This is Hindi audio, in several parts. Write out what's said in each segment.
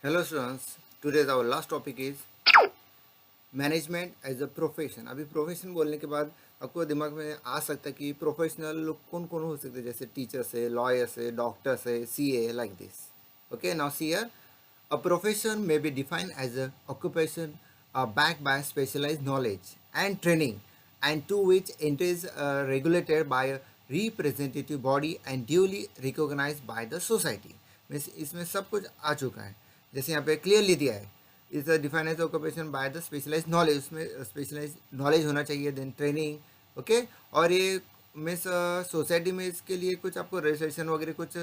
Hello students, today's our last topic is management as a profession. अभी प्रोफेशन बोलने के बाद आपको दिमाग में आ सकता है कि प्रोफेशनल लोग कौन कौन हो सकते हैं, जैसे टीचर्स है, लॉयर्स है, डॉक्टर्स है, CA like this. Okay, now see here a profession may be defined as a occupation backed by specialized knowledge and training and to which it is regulated by a representative body and duly recognized by the society। Means इसमें सब कुछ आ चुका है, जैसे यहाँ पे क्लियरली दिया है is the define as occupation by the specialize knowledge. उसमें स्पेशलाइज नॉलेज होना चाहिए, देन ट्रेनिंग। ओके, और ये मीन्स सोसाइटी में इसके लिए कुछ आपको रजिस्ट्रेशन वगैरह कुछ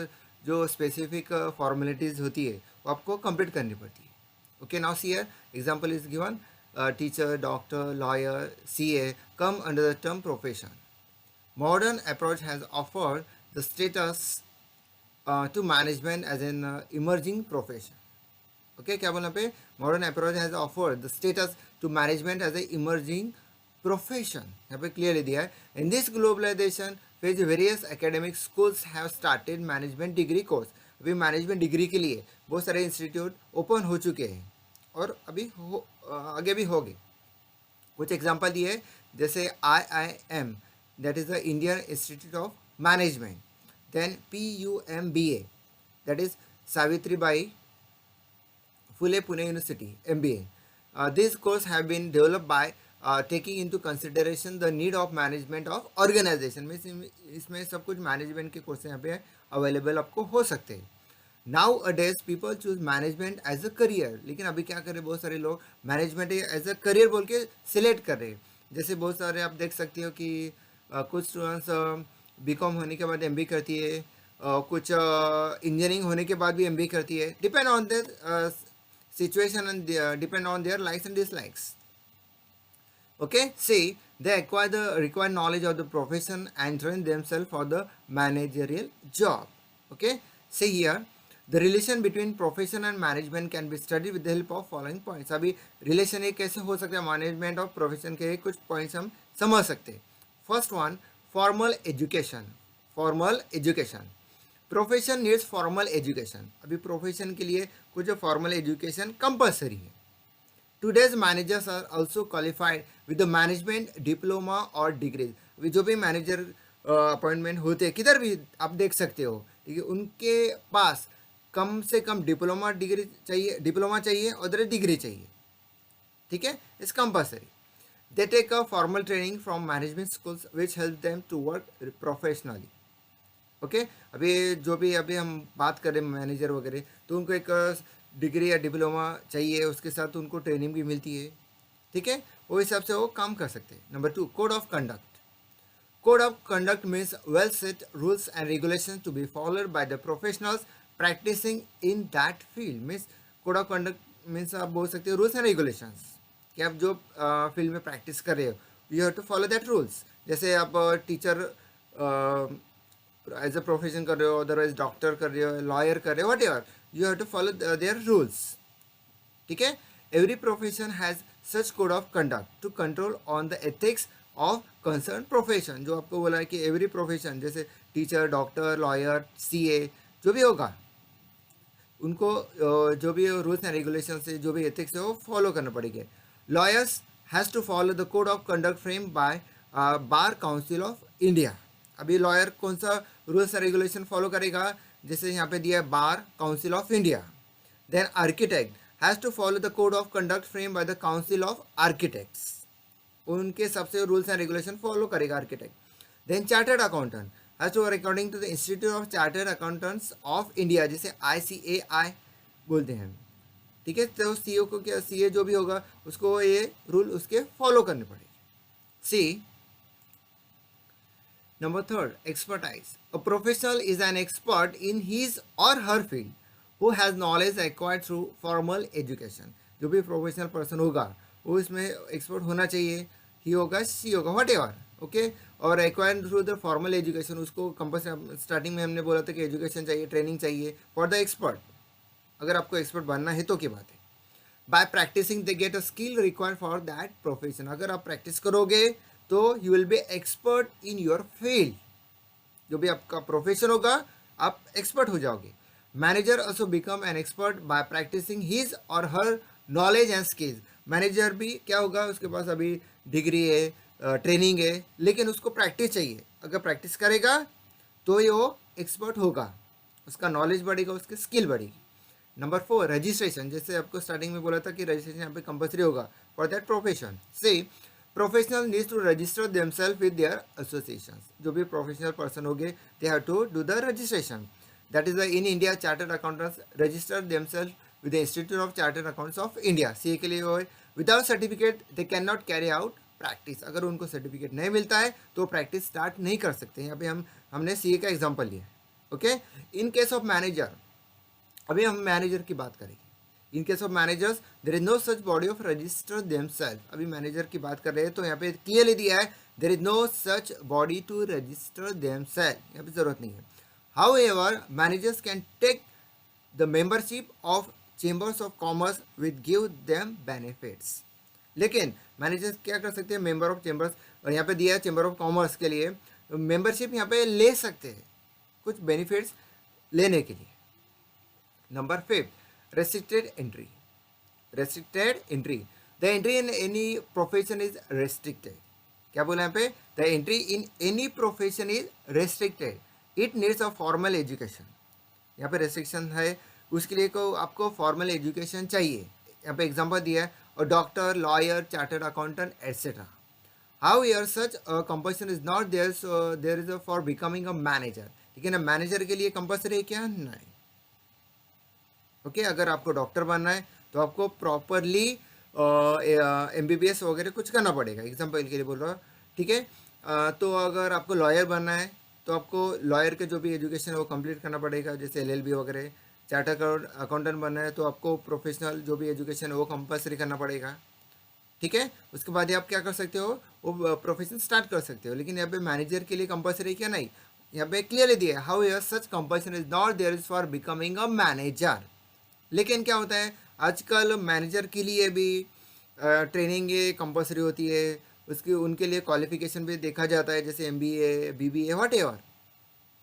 जो स्पेसिफिक फॉर्मेलिटीज़ होती है वो आपको कंप्लीट करनी पड़ती है। Okay, now see here example is given teacher, doctor, lawyer, CA come under the term profession. Modern approach has offered the status to management as an emerging profession. Okay, क्या बोलना पे modern approach has offered the status to management as a emerging profession. यहाँ पे क्लियरली दिया है in this globalization phase various academic schools have started management degree course. अभी मैनेजमेंट डिग्री के लिए बहुत सारे इंस्टीट्यूट ओपन हो चुके हैं और अभी आगे भी होंगे। कुछ एग्जांपल दिए जैसे IIM, that is the Indian institute of management, then PUMBA, that is Savitribai Phule Pune University, MBA. These courses have been developed by taking into consideration the need of management of organization। में इसमें सब कुछ मैनेजमेंट के कोर्स यहाँ पे अवेलेबल आपको हो सकते हैं। Nowadays people choose management as a career, लेकिन अभी क्या कर रहे हैं बहुत सारे लोग मैनेजमेंट एज अ करियर बोल के सिलेक्ट कर रहे हैं। जैसे बहुत सारे आप देख सकते हो कि कुछ स्टूडेंट्स बीकॉम होने के बाद एमबी करती है, कुछ इंजीनियरिंग होने के बाद भी एमबी करती है, depend on their situation and depend on their likes and dislikes। Okay, see, they acquire the required knowledge of the profession and train themselves for the managerial job। Okay, see here the relation between profession and management can be studied with the help of following points। अभी रिलेशन ये कैसे हो सकता है मैनेजमेंट और प्रोफेशन के कुछ पॉइंट्स हम समझ सकते हैं। First one, formal education. Formal education, profession needs formal education. अभी प्रोफेशन के लिए कुछ फॉर्मल एजुकेशन कंपलसरी है। Today's managers are also qualified with the management diploma और डिग्रीज। अभी जो भी मैनेजर अपॉइंटमेंट होते हैं किधर भी आप देख सकते हो, ठीक है, उनके पास कम से कम डिप्लोमा डिग्री चाहिए, डिप्लोमा चाहिए और डिग्री चाहिए, ठीक है, it's compulsory. They take a formal training from management schools which help them to work professionally. Okay, अभी जो भी अभी हम बात करें मैनेजर वगैरह, तो उनको एक डिग्री या डिप्लोमा चाहिए, उसके साथ उनको ट्रेनिंग भी मिलती है, ठीक है, वो हिसाब से वो काम कर सकते हैं। Number two, code of conduct. Code of conduct means well set rules and regulation to be followed by the professionals practising in that field. Means code of conduct means आप बोल सकते हो रूल्स एंड रेगुलेशंस, कि आप जो फील्ड में प्रैक्टिस कर रहे हो you have to follow that rules. जैसे आप टीचर एज अ प्रोफेशन कर रहे हो, अदरवाइज डॉक्टर कर रहे हो, लॉयर कर रहे हो, whatever, you have to follow their rules, ठीक है। Every profession has such code of conduct to control on the ethics of concern profession. जो आपको बोला है कि एवरी प्रोफेशन जैसे टीचर, डॉक्टर, लॉयर, सीए जो भी होगा उनको जो भी रूल्स एंड रेगुलेशन है, जो भी एथिक्स है वो फॉलो करना पड़ेगा। Lawyers has to follow the code of conduct frame by bar council of India. अभी लॉयर कौन सा रूल्स एंड रेगुलेशन फॉलो करेगा, जैसे यहाँ पे दिया है bar council of India. Then architect has to follow the code of conduct frame by the council of architects, उनके सबसे रूल्स एंड रेगुलेशन फॉलो करेगा architect. Then chartered accountant has to work according to the institute of chartered accountants of India, जिसे ICAI बोलते हैं, ठीक है। तो सीओ को क्या, सीए जो भी होगा उसको ये रूल उसके फॉलो करने पड़ेंगे। सी Number third, expertise. A professional is an expert in his or her field who has knowledge acquired through formal education। जो भी प्रोफेशनल पर्सन होगा वो इसमें एक्सपर्ट होना चाहिए, ही होगा, सी होगा, वट एवर, ओके। और acquire through the formal education, उसको कंपल्सरी, स्टार्टिंग में हमने बोला था कि एजुकेशन चाहिए, ट्रेनिंग चाहिए फॉर द एक्सपर्ट। अगर आपको एक्सपर्ट बनना है तो क्या बात है। By practising they get a skill required for that profession. अगर आप प्रैक्टिस करोगे तो you will be expert in your field, जो भी आपका प्रोफेशन होगा आप एक्सपर्ट हो जाओगे। Manager also become an expert by practicing his or her knowledge and skills. Manager भी क्या होगा, उसके पास अभी डिग्री है, ट्रेनिंग है, लेकिन उसको प्रैक्टिस चाहिए. अगर प्रैक्टिस करेगा तो ये वो एक्सपर्ट होगा, उसका नॉलेज बढ़ेगा, उसकी स्किल बढ़ेगी. Number 4, registration. जैसे आपको स्टार्टिंग में बोला था कि रजिस्ट्रेशन यहाँ पे कंपलसरी होगा for that profession. Say professional needs to register themselves with their associations. जो भी प्रोफेशनल पर्सन होंगे they have to do the registration. That is in India chartered accountants register themselves with the institute of chartered accounts of India. C के लिए वो without certificate they can not carry out practice. अगर उनको सर्टिफिकेट नहीं मिलता है तो प्रैक्टिस स्टार्ट नहीं कर सकते. यहाँ पे हमने सी का एग्जाम्पल लिया. Okay. In case of manager, अभी हम मैनेजर की बात करेंगे. In case of managers there is no such body of register themselves. अभी मैनेजर की बात कर रहे हैं तो यहाँ पे क्लियरली दिया है there is no such body to register themselves. यहाँ पे जरूरत नहीं है. However managers can take the membership of chambers of commerce with give them benefits. लेकिन मैनेजर्स क्या कर सकते हैं, मेंबर ऑफ चेंबर्स, और यहाँ पे दिया है चेंबर ऑफ कॉमर्स के लिए मेंबरशिप यहाँ पे ले सकते हैं कुछ बेनिफिट्स लेने के लिए. Number 5, restricted entry. Restricted entry. The entry in any profession is restricted. क्या बोला यहाँ पे? The entry in any profession is restricted. It needs a formal education. यहाँ पे restriction है, उसके लिए को आपको formal education चाहिए. यहाँ पे example दिया है, a doctor, lawyer, chartered accountant, etc. However, such a compulsion is not there, so there is a for becoming a manager. लेकिन मैनेजर के लिए कंपल्सरी है क्या? नहीं. ओके. अगर आपको डॉक्टर बनना है तो आपको प्रॉपरली MBBS वगैरह कुछ करना पड़ेगा. एग्जाम्पल के लिए बोल रहा हूँ. ठीक है. तो अगर आपको लॉयर बनना है तो आपको लॉयर के जो भी एजुकेशन है वो कंप्लीट करना पड़ेगा, जैसे LLB वगैरह. चार्टर्ड अकाउंटेंट बनना है तो आपको प्रोफेशनल जो भी एजुकेशन है वो कंपल्सरी करना पड़ेगा. ठीक है. उसके बाद ही आप क्या कर सकते हो, वो प्रोफेशन स्टार्ट कर सकते हो. लेकिन यहाँ पे मैनेजर के लिए कंपल्सरी क्या? नहीं. यहाँ पे क्लियरली दिया है however such compulsion is not there is for becoming a manager. लेकिन क्या होता है, आजकल मैनेजर के लिए भी ट्रेनिंग कंपल्सरी होती है, उसकी उनके लिए क्वालिफिकेशन भी देखा जाता है, जैसे MBA, BBA, वट एवर.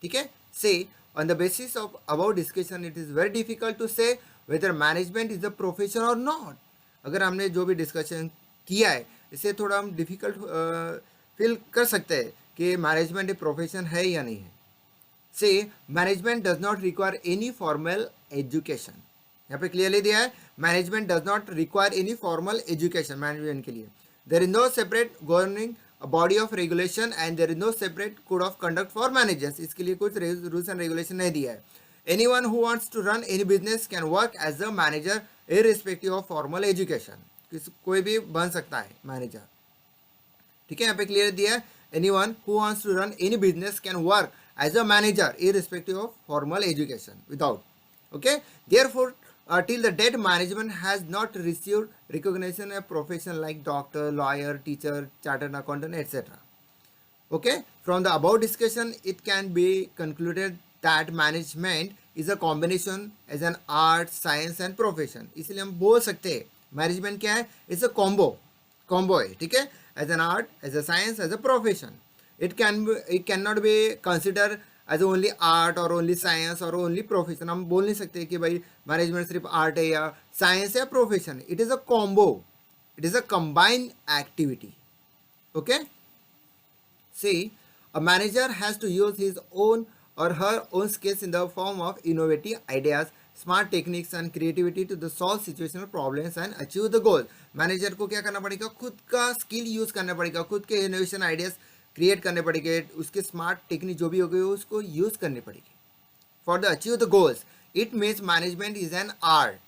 ठीक है. Say on the basis of about discussion it is very difficult to say whether management is a profession और नॉट. अगर हमने जो भी डिस्कशन किया है इससे थोड़ा हम डिफिकल्ट फील कर सकते हैं कि मैनेजमेंट एक प्रोफेशन है या नहीं है. Say management does not require any formal education. यहाँ पे क्लियरली दिया है management does not require any formal education. Management के लिए there is no separate governing body of regulation and there is no separate code of conduct for managers. इसके लिए कुछ रूल्स एंड रेगुलेशन नहीं दिया है. Anyone who wants to run any business can work as a manager irrespective of formal education. कोई भी बन सकता है मैनेजर. ठीक है. यहाँ पे क्लियर दिया है anyone who wants to run any business can work as a manager irrespective of formal education without. Okay. Therefore till the date management has not received recognition of profession like doctor, lawyer, teacher, chartered accountant, etc. Okay. From the above discussion it can be concluded that management is a combination as an art, science and profession. इसलिए हम बोल सकते हैं मैनेजमेंट क्या है, इट्स अ कॉम्बो है. ठीक है. As an art, as a science, as a profession. It can not be consider as only art और ओनली साइंस और ओनली प्रोफेशन. हम बोल नहीं सकते कि भाई मैनेजमेंट सिर्फ आर्ट है या साइंस या profession. It is a combo, it is a combined activity. Okay. See a manager has to use his own or her own skills in the form of innovative ideas, smart techniques and creativity to the solve situational problems and achieve the goal. Manager को क्या करना पड़ेगा, खुद का स्किल यूज़ करना पड़ेगा, खुद के इनोवेशन आइडियाज़ क्रिएट करने पड़ेंगे, उसके स्मार्ट टेक्निक जो भी होगी उसको यूज़ करनी पड़ेगी for the achieve the goals. It means management is an art.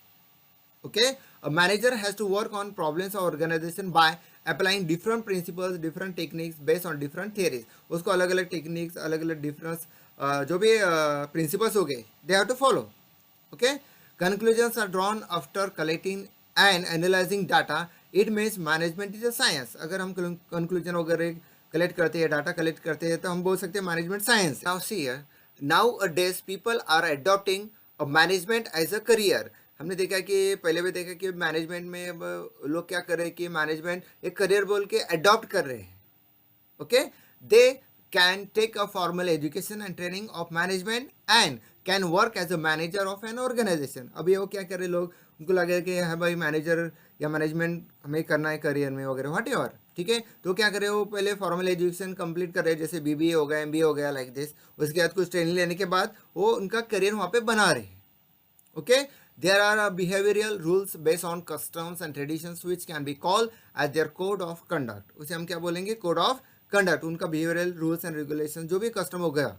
Okay. A manager has to work on problems of organisation by applying different principles, different techniques based on different theories. उसको अलग अलग टेक्निक्स, अलग अलग डिफरेंस जो भी प्रिंसिपल्स हो गए they have to follow. Okay. Conclusions are drawn after collecting and analysing data. It means management is a science. अगर हम कंक्लूजन वगैरह कलेक्ट करते हैं, डाटा कलेक्ट करते हैं, तो हम बोल सकते हैं management science. Now see here, nowadays people are adopting a management as a career. हमने देखा कि पहले भी देखा कि मैनेजमेंट में लोग क्या कर रहे हैं कि मैनेजमेंट एक करियर बोल के अडॉप्ट कर रहे हैं. Okay. They can take a formal education and training of management and can work as a manager of an organisation. अभी वो क्या कर रहे लोग, उनको लगे कि हाँ भाई मैनेजर या मैनेजमेंट हमें करना है करियर में वगैरह व्हाट एवर, ठीक है। तो क्या कर रहे हो, पहले फॉर्मल एजुकेशन कंप्लीट कर रहे हैं, जैसे बीबीए हो गया, एमबीए हो गया, लाइक दिस। उसके बाद कुछ ट्रेनिंग लेने के बाद वो उनका करियर वहाँ पे बना रहे हैं। Okay, there are behavioral rules based on customs and traditions which can be called as their code of conduct। उसे हम क्या बोलेंगे, code of conduct। उनका behavioral rules and regulations जो भी custom हो गया,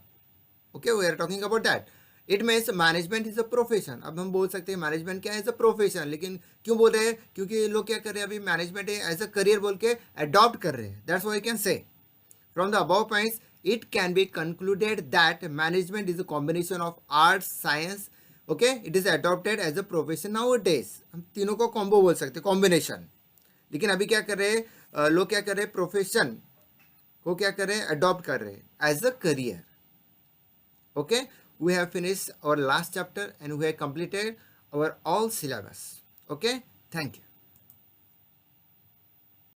okay, we are talking about that। It means management is a profession। अब हम बोल सकते हैं मैनेजमेंट क्या है, एज अ प्रोफेशन। लेकिन क्यों बोल रहे हैं, क्योंकि लोग क्या कर रहे हैं अभी मैनेजमेंट एज अ करियर बोल के अडॉप्ट कर रहे हैं। That's why I can say from the above points it can be concluded that management is a combination of arts, science, okay, it is adopted as a profession nowadays। हम तीनों को कॉम्बो बोल सकते हैं, कॉम्बिनेशन। लेकिन अभी क्या कर रहे हैं लोग, क्या कर रहे हैं, प्रोफेशन को क्या कर रहे हैं, अडॉप्ट कर रहे हैं as a career. Okay, we have finished our last chapter and we have completed our all syllabus। okay, thank you।